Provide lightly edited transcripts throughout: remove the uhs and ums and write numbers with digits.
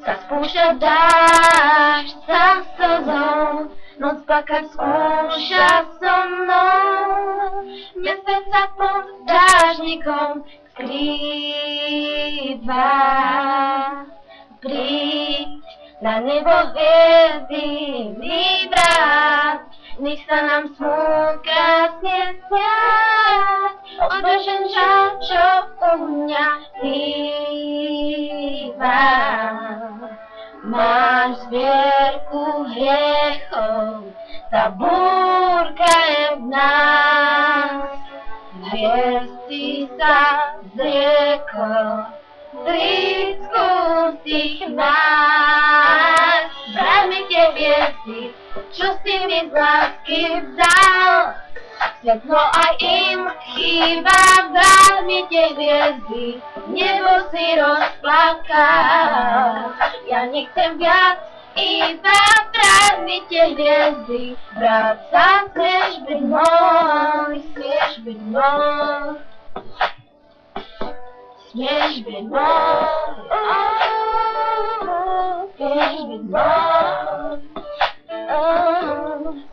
sa spúšťa dážď za slzou, noc plakať skúša so mnou. Mesiac sa pod dážnikom skrýva. Príď na nebo hviezdy vybrať, nech sa nám smútka sniesňať. Odbežen žal, čo u mňa chýba. Máš zbierku hriechov, tá búrka je v nás. Hviezdy sa zriekol, blízku tých nás. Vráť mi tie hviezdy, čo si mi z lásky vzal. Svetlo aj im chýba, vráť mi tie hviezdy, nebo si rozplakal. Ja nechcem viac, iba vráť mi tie hviezdy, vráť sa, smieš byť môj, smieš byť môj. Smieš byť môj, smieš byť môj,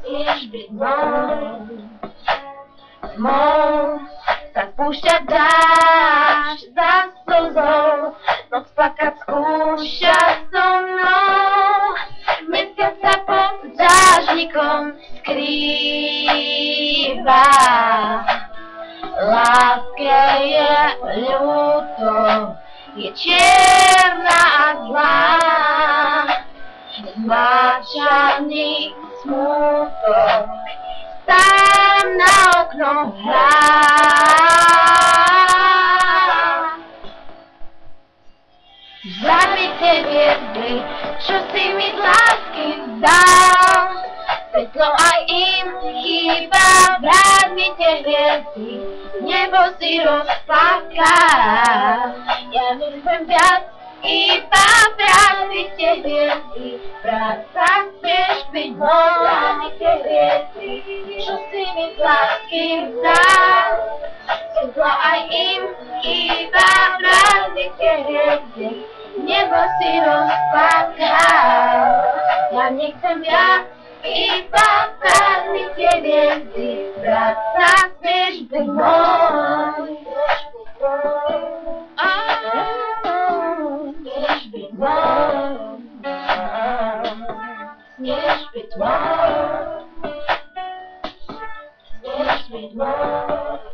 smieš byť môj. Tmou sa spúšťa dážď za slzou, noc plakať skúša so mnou. Mesiac sa pod dážnikom skrýva. Láske je ľúto, je čierna a zlá. Zmáčaný smútok tam na okno hrá. Vráť mi tie hviezdy, čo si mi z lásky vzal. Svetlo aj im chýba, vráť mi tie hviezdy, nebo si rozplakal. Ja nechcem viac, iba vráť mi tie hviezdy, vráť sa, smieš byť môj. Vráť mi tie hviezdy, čo si mi z lásky vzal. Svetlo aj im chýba, vráť mi tie hviezdy, nebo si rozplakal. Ja nechcem viac, iba vráť mi tie hviezdy, vráť sa, smieš byť môj. Smieš byť môj, smieš byť môj, smieš byť môj.